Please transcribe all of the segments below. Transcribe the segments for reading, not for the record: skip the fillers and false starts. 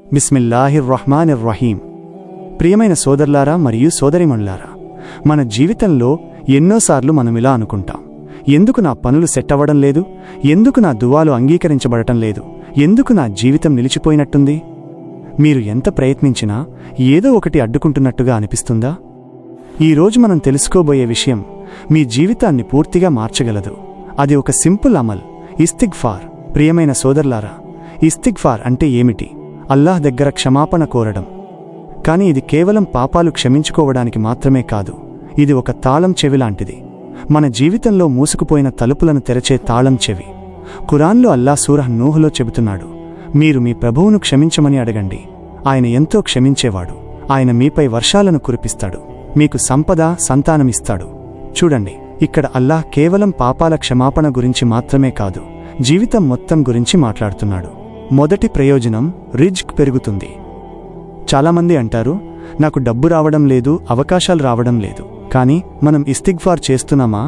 బిస్మిల్లాహిర్రహ్మానిర్రహీం. ప్రియమైన సోదరులారా మరియు సోదరిమణులారా, మన జీవితంలో ఎన్నోసార్లు మనమిలా అనుకుంటాం, ఎందుకు నా పనులు సెట్ అవ్వడం లేదు, ఎందుకు నా దువాలు అంగీకరించబడటం లేదు, ఎందుకు నా జీవితం నిలిచిపోయినట్టుంది. మీరు ఎంత ప్రయత్నించినా ఏదో ఒకటి అడ్డుకుంటున్నట్టుగా అనిపిస్తుందా? ఈరోజు మనం తెలుసుకోబోయే విషయం మీ జీవితాన్ని పూర్తిగా మార్చగలదు. అది ఒక సింపుల్ అమల్, ఇస్తిగ్ఫార్. ప్రియమైన సోదరులారా, ఇస్తిగ్ఫార్ అంటే ఏమిటి? అల్లాహ్ దగ్గర క్షమాపణ కోరడం. కానీ ఇది కేవలం పాపాలు క్షమించుకోవడానికి మాత్రమే కాదు, ఇది ఒక తాళం చెవి లాంటిది. మన జీవితంలో మూసుకుపోయిన తలుపులను తెరచే తాళం చెవి. ఖురాన్లో అల్లాహ్ సూరహ్ నూహ్లో చెబుతున్నాడు, మీరు మీ ప్రభువును క్షమించమని అడగండి, ఆయన ఎంతో క్షమించేవాడు. ఆయన మీపై వర్షాలను కురిపిస్తాడు, మీకు సంపద, సంతానమిస్తాడు. చూడండి, ఇక్కడ అల్లాహ్ కేవలం పాపాల క్షమాపణ గురించి మాత్రమే కాదు, జీవితం మొత్తం గురించి మాట్లాడుతున్నాడు. మొదటి ప్రయోజనం, రిజ్క్ పెరుగుతుంది. చాలామంది అంటారు, నాకు డబ్బు రావడం లేదు, అవకాశాలు రావడం లేదు. కానీ మనం ఇస్తిగ్ఫార్ చేస్తున్నామా?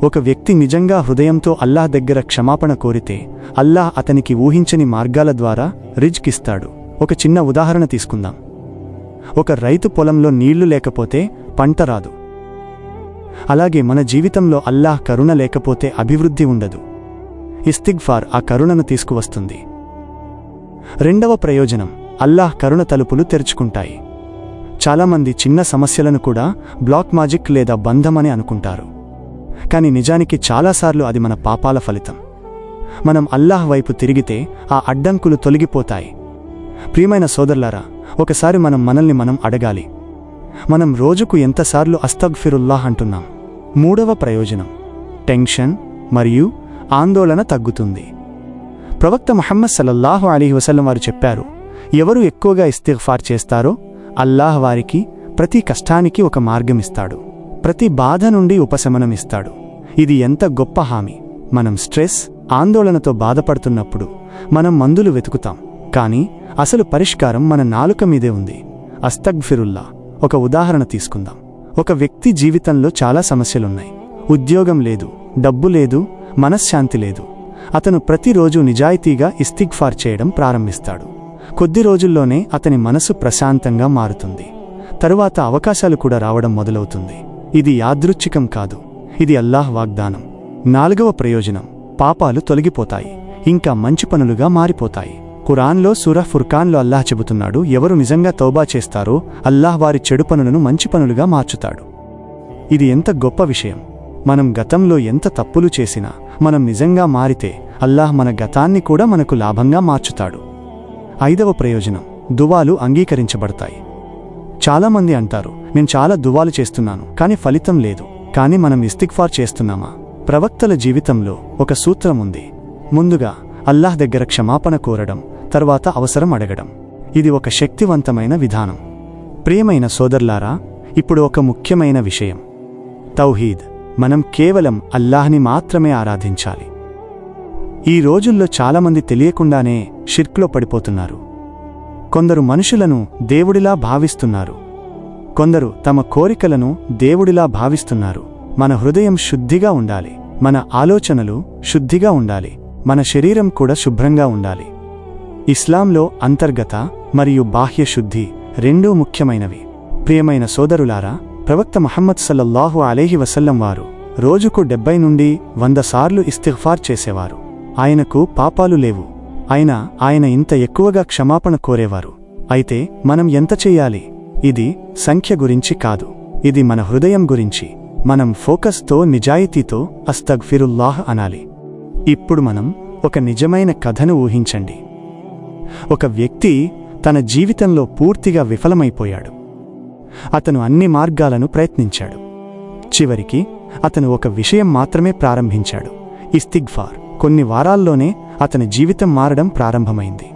ఒక వ్యక్తి నిజంగా హృదయంతో అల్లాహ్ దగ్గర క్షమాపణ కోరితే అల్లాహ్ అతనికి ఊహించని మార్గాల ద్వారా రిజ్క్ ఇస్తాడు. ఒక చిన్న ఉదాహరణ తీసుకుందాం. ఒక రైతు పొలంలో నీళ్లు లేకపోతే పంట రాదు. అలాగే మన జీవితంలో అల్లాహ్ కరుణ లేకపోతే అభివృద్ధి ఉండదు. ఇస్తిగ్ఫార్ ఆ కరుణను తీసుకువస్తుంది. రెండవ ప్రయోజనం, అల్లాహ్ కరుణ తలుపులు తెరుచుకుంటాయి. చాలామంది చిన్న సమస్యలను కూడా బ్లాక్ మాజిక్ లేదా బంధమని అనుకుంటారు. కానీ నిజానికి చాలాసార్లు అది మన పాపాల ఫలితం. మనం అల్లాహ్ వైపు తిరిగితే ఆ అడ్డంకులు తొలగిపోతాయి. ప్రియమైన సోదరులారా, ఒకసారి మనల్ని మనం అడగాలి, మనం రోజుకు ఎంతసార్లు అస్తగ్ఫిరుల్లాహ్ అంటున్నాం? మూడవ ప్రయోజనం, టెన్షన్ మరియు ఆందోళన తగ్గుతుంది. ప్రవక్త ముహమ్మద్ సల్లల్లాహు అలైహి వసల్లం వారు చెప్పారు, ఎవరు ఎక్కువగా ఇస్తిగ్ఫార్ చేస్తారో అల్లాహ్ వారికి ప్రతి కష్టానికి ఒక మార్గమిస్తాడు, ప్రతి బాధ నుండి ఉపశమనమిస్తాడు. ఇది ఎంత గొప్ప హామీ! మనం స్ట్రెస్, ఆందోళనతో బాధపడుతున్నప్పుడు మనం మందులు వెతుకుతాం, కానీ అసలు పరిష్కారం మన నాలుక మీదే ఉంది. అస్తగ్ఫిరుల్లా. ఒక ఉదాహరణ తీసుకుందాం. ఒక వ్యక్తి జీవితంలో చాలా సమస్యలున్నాయి. ఉద్యోగం లేదు, డబ్బు లేదు, మనశ్శాంతి లేదు. అతను ప్రతిరోజు నిజాయితీగా ఇస్తిగ్ఫార్ చేయడం ప్రారంభిస్తాడు. కొద్ది రోజుల్లోనే అతని మనసు ప్రశాంతంగా మారుతుంది. తరువాత అవకాశాలు కూడా రావడం మొదలవుతుంది. ఇది యాదృచ్ఛికం కాదు, ఇది అల్లాహ్ వాగ్దానం. నాలుగవ ప్రయోజనం, పాపాలు తొలగిపోతాయి, ఇంకా మంచి పనులుగా మారిపోతాయి. ఖురాన్లో సూరహ్ ఫుర్ఖాన్లో అల్లాహ్ చెబుతున్నాడు, ఎవరు నిజంగా తౌబా చేస్తారో అల్లాహ్ వారి చెడు పనులను మంచి పనులుగా మార్చుతాడు. ఇది ఎంత గొప్ప విషయం! మనం గతంలో ఎంత తప్పులు చేసినా మనం నిజంగా మారితే అల్లాహ్ మన గతాన్ని కూడా మనకు లాభంగా మార్చుతాడు. ఐదవ ప్రయోజనం, దువాలు అంగీకరించబడతాయి. చాలామంది అంటారు, నేను చాలా దువాలు చేస్తున్నాను కానీ ఫలితం లేదు. కానీ మనం ఇస్తిగ్ఫార్ చేస్తున్నామా? ప్రవక్తల జీవితంలో ఒక సూత్రం ఉంది. ముందుగా అల్లాహ్ దగ్గర క్షమాపణ కోరడం, తర్వాత అవసరం అడగడం. ఇది ఒక శక్తివంతమైన విధానం. ప్రియమైన సోదరులారా, ఇప్పుడు ఒక ముఖ్యమైన విషయం, తౌహీద్. మనం కేవలం అల్లాహ్ని మాత్రమే ఆరాధించాలి. ఈ రోజుల్లో చాలామంది తెలియకుండానే షిర్క్లో పడిపోతున్నారు. కొందరు మనుషులను దేవుడిలా భావిస్తున్నారు, కొందరు తమ కోరికలను దేవుడిలా భావిస్తున్నారు. మన హృదయం శుద్ధిగా ఉండాలి, మన ఆలోచనలు శుద్ధిగా ఉండాలి, మన శరీరం కూడా శుభ్రంగా ఉండాలి. ఇస్లాంలో అంతర్గత మరియు బాహ్య శుద్ధి రెండూ ముఖ్యమైనవి. ప్రియమైన సోదరులారా, ప్రవక్త ముహమ్మద్ సల్లల్లాహు అలైహి వసల్లం వారు రోజుకు 70 నుండి 100 సార్లు ఇస్తిగ్ఫార్ చేసేవారు. ఆయనకు పాపాలు లేవు, అయినా ఆయన ఇంత ఎక్కువగా క్షమాపణ కోరేవారు. అయితే మనం ఎంత చెయ్యాలి? ఇది సంఖ్య గురించి కాదు, ఇది మన హృదయం గురించి. మనం ఫోకస్తో, నిజాయితీతో అస్తగ్ఫిరుల్లాహ్ అనాలి. ఇప్పుడు మనం ఒక నిజమైన కథను ఊహించండి. ఒక వ్యక్తి తన జీవితంలో పూర్తిగా విఫలమైపోయాడు. అతను అన్ని మార్గాలను ప్రయత్నించాడు. చివరికి అతను ఒక విషయం మాత్రమే ప్రారంభించాడు, ఇస్తిగ్ఫార్. కొన్ని వారాల్లోనే అతని జీవితం మారడం ప్రారంభమైంది.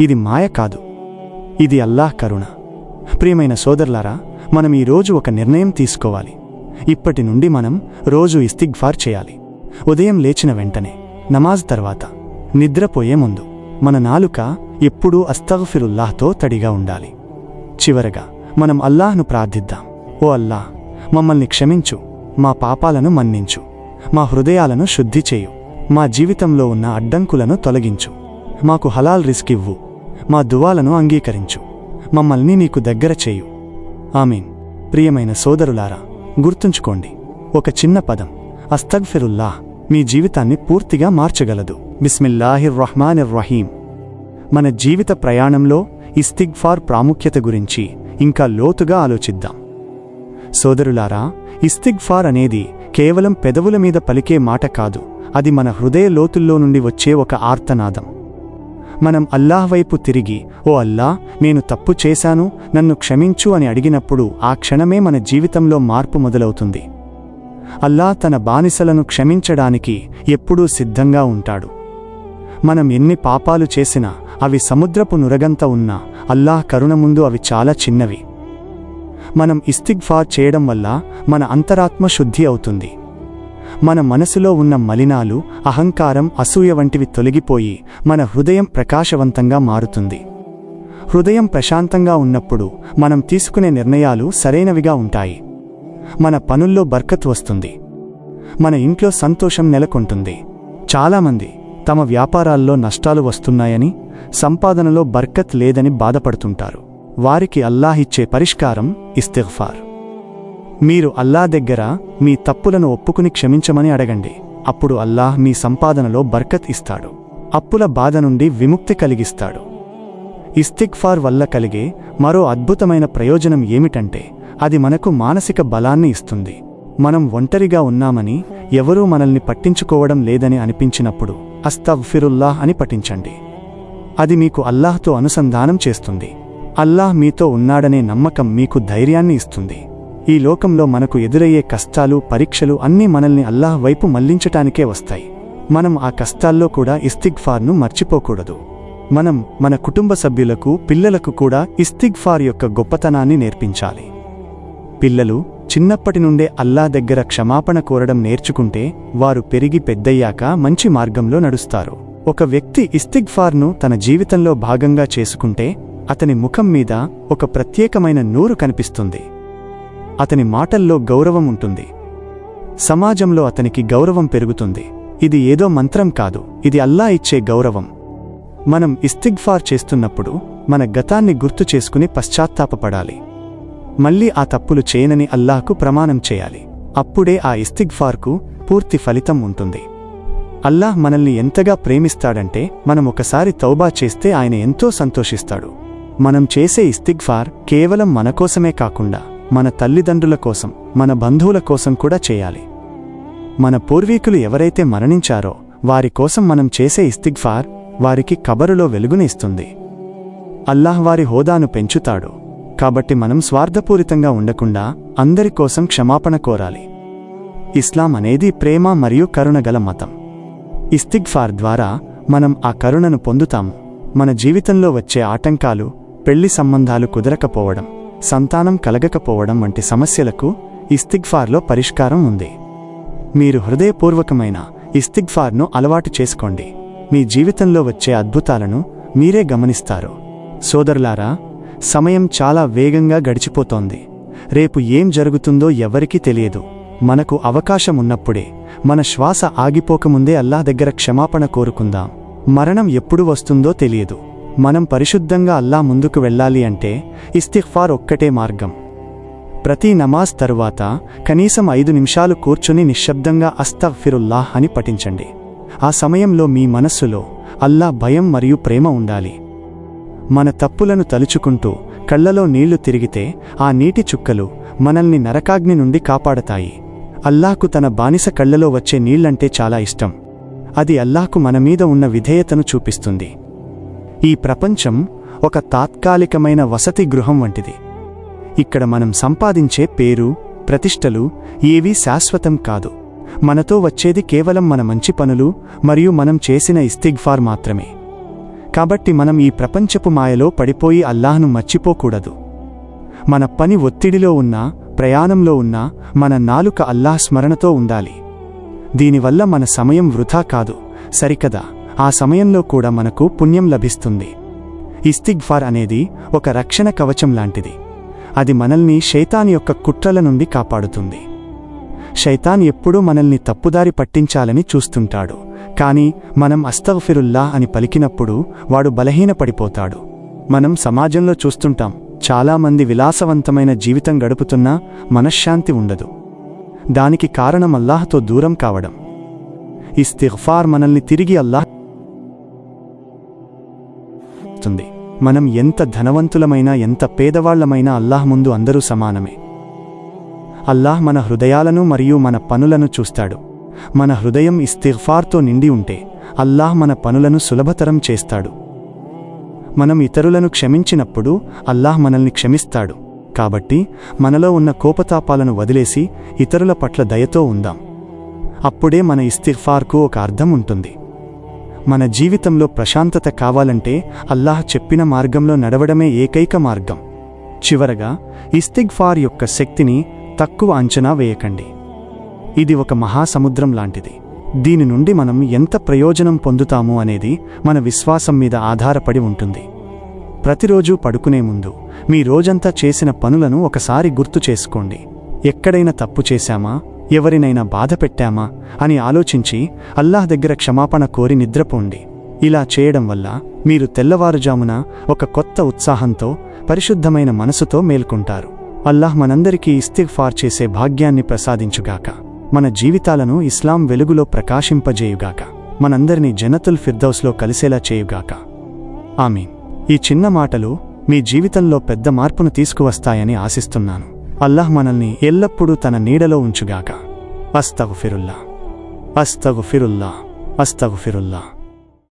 ఇది మాయ కాదు, ఇది అల్లాహ్ కరుణ. ప్రియమైన సోదరులారా, మనం ఈరోజు ఒక నిర్ణయం తీసుకోవాలి. ఇప్పటి నుండి మనం రోజు ఇస్తిగ్ఫార్ చేయాలి. ఉదయం లేచిన వెంటనే, నమాజ్ తర్వాత, నిద్రపోయే ముందు మన నాలుక ఎప్పుడూ అస్తగ్ఫిరుల్లాహ్తో తడిగా ఉండాలి. చివరగా మనం అల్లాహ్ను ప్రార్థిద్దాం, ఓ అల్లాహ్, మమ్మల్ని క్షమించు, మా పాపాలను మన్నించు, మా హృదయాలను శుద్ధి చేయు, మా జీవితంలో ఉన్న అడ్డంకులను తొలగించు, మాకు హలాల్ రిస్క్ ఇవ్వు, మా దువాలను అంగీకరించు, మమ్మల్ని నీకు దగ్గర చేయు. ఆమీన్. ప్రియమైన సోదరులారా, గుర్తుంచుకోండి, ఒక చిన్న పదం అస్తగ్ఫిరుల్లాహ్ మీ జీవితాన్ని పూర్తిగా మార్చగలదు. బిస్మిల్లాహిర్ రహ్మానిర్ రహీం. మన జీవిత ప్రయాణంలో ఇస్తిగ్ఫార్ ప్రాముఖ్యత గురించి ఇంకా లోతుగా ఆలోచిద్దాం. సోదరులారా, ఇస్తిగ్ఫార్ అనేది కేవలం పెదవుల మీద పలికే మాట కాదు, అది మన హృదయ లోతుల్లో నుండి వచ్చే ఒక ఆర్తనాదం. మనం అల్లాహ్ వైపు తిరిగి, ఓ అల్లాహ్, నేను తప్పు చేశాను, నన్ను క్షమించు అని అడిగినప్పుడు ఆ క్షణమే మన జీవితంలో మార్పు మొదలవుతుంది. అల్లాహ్ తన బానిసలను క్షమించడానికి ఎప్పుడూ సిద్ధంగా ఉంటాడు. మనం ఎన్ని పాపాలు చేసినా, అవి సముద్రపు నురగంత ఉన్నా అల్లాహ్ కరుణ ముందు అవి చాలా చిన్నవి. మనం ఇస్తిగ్ఫార్ చేయడం వల్ల మన అంతరాత్మ శుద్ధి అవుతుంది. మన మనసులో ఉన్న మలినాలు, అహంకారం, అసూయ వంటివి తొలగిపోయి మన హృదయం ప్రకాశవంతంగా మారుతుంది. హృదయం ప్రశాంతంగా ఉన్నప్పుడు మనం తీసుకునే నిర్ణయాలు సరైనవిగా ఉంటాయి. మన పనుల్లో బర్కత్ వస్తుంది. మన ఇంట్లో సంతోషం నెలకొంటుంది. చాలామంది తమ వ్యాపారాల్లో నష్టాలు వస్తున్నాయని, సంపాదనలో బర్కత్ లేదని బాధపడుతుంటారు. వారికి అల్లాహ్ ఇచ్చే పరిష్కారం ఇస్తిగ్ఫార్. మీరు అల్లాహ్ దగ్గర మీ తప్పులను ఒప్పుకుని క్షమించమని అడగండి. అప్పుడు అల్లాహ్ మీ సంపాదనలో బర్కత్ ఇస్తాడు. అప్పుల బాధ నుండి విముక్తి కలిగిస్తాడు. ఇస్తిగ్ఫార్ వల్ల కలిగే మరో అద్భుతమైన ప్రయోజనం ఏమిటంటే, అది మనకు మానసిక బలాన్ని ఇస్తుంది. మనం ఒంటరిగా ఉన్నామని, ఎవరూ మనల్ని పట్టించుకోవడం లేదని అనిపించినప్పుడు అస్తగ్ఫిరుల్లాహ్ అని పఠించండి. అది మీకు అల్లాహ్తో అనుసంధానం చేస్తుంది. అల్లాహ్ మీతో ఉన్నాడనే నమ్మకం మీకు ధైర్యాన్ని ఇస్తుంది. ఈ లోకంలో మనకు ఎదురయ్యే కష్టాలు, పరీక్షలు అన్నీ మనల్ని అల్లాహ్ వైపు మళ్లించటానికే వస్తాయి. మనం ఆ కష్టాల్లో కూడా ఇస్తిగ్ఫార్ను మర్చిపోకూడదు. మనం మన కుటుంబ సభ్యులకు, పిల్లలకు కూడా ఇస్తిగ్ఫార్ యొక్క గొప్పతనాన్ని నేర్పించాలి. పిల్లలు చిన్నప్పటి నుండే అల్లాహ్ దగ్గర క్షమాపణ కోరడం నేర్చుకుంటే వారు పెరిగి పెద్దయ్యాక మంచి మార్గంలో నడుస్తారు. ఒక వ్యక్తి ఇస్తిగ్ఫార్ను తన జీవితంలో భాగంగా చేసుకుంటే అతని ముఖం మీద ఒక ప్రత్యేకమైన నూరు కనిపిస్తుంది. అతని మాటల్లో గౌరవం ఉంటుంది. సమాజంలో అతనికి గౌరవం పెరుగుతుంది. ఇది ఏదో మంత్రం కాదు, ఇది అల్లాహ్ ఇచ్చే గౌరవం. మనం ఇస్తిగ్ఫార్ చేస్తున్నప్పుడు మన గతాన్ని గుర్తు చేసుకుని పశ్చాత్తాపపడాలి. మళ్ళీ ఆ తప్పులు చేయనని అల్లాహ్కు ప్రమాణం చేయాలి. అప్పుడే ఆ ఇస్తిగ్ఫార్కు పూర్తి ఫలితం ఉంటుంది. అల్లాహ్ మనల్ని ఎంతగా ప్రేమిస్తాడంటే, మనం ఒకసారి తౌబా చేస్తే ఆయన ఎంతో సంతోషిస్తాడు. మనం చేసే ఇస్తిగ్ఫార్ కేవలం మన కోసమే కాకుండా మన తల్లిదండ్రుల కోసం, మన బంధువుల కోసం కూడా చేయాలి. మన పూర్వీకులు ఎవరైతే మరణించారో వారి కోసం మనం చేసే ఇస్తిగ్ఫార్ వారికి కబరులో వెలుగుని ఇస్తుంది. అల్లాహ్ వారి హోదాను పెంచుతాడు. కాబట్టి మనం స్వార్థపూరితంగా ఉండకుండా అందరి కోసం క్షమాపణ కోరాలి. ఇస్లాం అనేది ప్రేమ మరియు కరుణగల మతం. ఇస్తిగ్ఫార్ ద్వారా మనం ఆ కరుణను పొందుతాము. మన జీవితంలో వచ్చే ఆటంకాలు, పెళ్లి సంబంధాలు కుదరకపోవడం, సంతానం కలగకపోవడం వంటి సమస్యలకు ఇస్తిగ్ఫార్లో పరిష్కారం ఉంది. మీరు హృదయపూర్వకమైన ఇస్తిగ్ఫార్ను అలవాటు చేసుకోండి. మీ జీవితంలో వచ్చే అద్భుతాలను మీరే గమనిస్తారు. సోదరులారా, సమయం చాలా వేగంగా గడిచిపోతోంది. రేపు ఏం జరుగుతుందో ఎవరికీ తెలియదు. మనకు అవకాశం ఉన్నప్పుడే, మన శ్వాస ఆగిపోకముందే అల్లాహ్ దగ్గర క్షమాపణ కోరుకుందాం. మరణం ఎప్పుడు వస్తుందో తెలియదు. మనం పరిశుద్ధంగా అల్లాహ్ ముందుకు వెళ్ళాలి అంటే ఇస్తిగ్ఫార్ ఒక్కటే మార్గం. ప్రతి నమాజ్ తరువాత కనీసం 5 నిమిషాలు కూర్చుని నిశ్శబ్దంగా అస్తగ్ఫిరుల్లాహ్ అని పఠించండి. ఆ సమయంలో మీ మనస్సులో అల్లాహ్ భయం మరియు ప్రేమ ఉండాలి. మన తప్పులను తలుచుకుంటూ కళ్లలో నీళ్లు తిరిగితే ఆ నీటి చుక్కలు మనల్ని నరకాగ్ని నుండి కాపాడతాయి. అల్లాహ్కు తన బానిస కళ్లలో వచ్చే నీళ్లంటే చాలా ఇష్టం. అది అల్లాహ్కు మన మీద ఉన్న విధేయతను చూపిస్తుంది. ఈ ప్రపంచం ఒక తాత్కాలికమైన వసతి గృహం వంటిది. ఇక్కడ మనం సంపాదించే పేరు, ప్రతిష్టలు ఏవీ శాశ్వతం కాదు. మనతో వచ్చేది కేవలం మన మంచి పనులు మరియు మనం చేసిన ఇస్తిగ్ఫార్ మాత్రమే. కాబట్టి మనం ఈ ప్రపంచపు మాయలో పడిపోయి అల్లాహ్ను మర్చిపోకూడదు. మన పని ఒత్తిడిలో ఉన్నా, ప్రయాణంలో ఉన్నా మన నాలుక అల్లాహ్ స్మరణతో ఉండాలి. దీనివల్ల మన సమయం వృథా కాదు, సరికదా ఆ సమయంలో కూడా మనకు పుణ్యం లభిస్తుంది. ఇస్తిగ్ఫార్ అనేది ఒక రక్షణ కవచం లాంటిది. అది మనల్ని శైతాన్ యొక్క కుట్రల నుండి కాపాడుతుంది. శైతాన్ ఎప్పుడూ మనల్ని తప్పుదారి పట్టించాలని చూస్తుంటాడు. కానీ మనం అస్తగ్ఫిరుల్లాహ్ అని పలికినప్పుడు వాడు బలహీనపడిపోతాడు. మనం సమాజంలో చూస్తుంటాం, చాలామంది విలాసవంతమైన జీవితం గడుపుతున్నా మనశ్శాంతి ఉండదు. దానికి కారణం అల్లాహ్తో దూరం కావడం. ఇస్తిగ్ఫార్ మనల్ని తిరిగి అల్లాహ్ తుంది. మనం ఎంత ధనవంతులమైనా ఎంత పేదవాళ్లమైనా అల్లాహ్ ముందు అందరూ సమానమే. అల్లాహ్ మన హృదయాలను మరియు మన పనులను చూస్తాడు. మన హృదయం ఇస్తిగ్ఫార్తో నిండి ఉంటే అల్లాహ్ మన పనులను సులభతరం చేస్తాడు. మనం ఇతరులను క్షమించినప్పుడు అల్లాహ్ మనల్ని క్షమిస్తాడు. కాబట్టి మనలో ఉన్న కోపతాపాలను వదిలేసి ఇతరుల పట్ల దయతో ఉందాం. అప్పుడే మన ఇస్తిగ్ఫార్కు ఒక అర్థం ఉంటుంది. మన జీవితంలో ప్రశాంతత కావాలంటే అల్లాహ్ చెప్పిన మార్గంలో నడవడమే ఏకైక మార్గం. చివరగా, ఇస్తిగ్ఫార్ యొక్క శక్తిని తక్కువ అంచనా వేయకండి. ఇది ఒక మహాసముద్రం లాంటిది. దీని నుండి మనం ఎంత ప్రయోజనం పొందుతాము అనేది మన విశ్వాసం మీద ఆధారపడి ఉంటుంది. ప్రతిరోజూ పడుకునే ముందు మీ రోజంతా చేసిన పనులను ఒకసారి గుర్తు చేసుకోండి. ఎక్కడైనా తప్పు చేశామా, ఎవరినైనా బాధ పెట్టామా అని ఆలోచించి అల్లాహ్ దగ్గర క్షమాపణ కోరి నిద్రపోండి. ఇలా చేయడం వల్ల మీరు తెల్లవారుజామున ఒక కొత్త ఉత్సాహంతో, పరిశుద్ధమైన మనసుతో మేల్కొంటారు. అల్లాహ్ మనందరికీ ఇస్తిగ్ఫార్ చేసే భాగ్యాన్ని ప్రసాదించుగాక. మన జీవితాలను ఇస్లాం వెలుగులో ప్రకాశింపజేయుగాక. మనందరినీ జన్నతుల్ ఫిర్దౌస్లో కలిసేలా చేయుగాక. ఆమీన్. ఈ చిన్న మాటలు మీ జీవితంలో పెద్ద మార్పును తీసుకువస్తాయని ఆశిస్తున్నాను. అల్లాహ్ మనల్ని ఎల్లప్పుడూ తన నీడలో ఉంచుగాక. అస్తగ్ఫిరుల్లాహ్, అస్తగ్ఫిరుల్లాహ్, అస్తగ్ఫిరుల్లాహ్.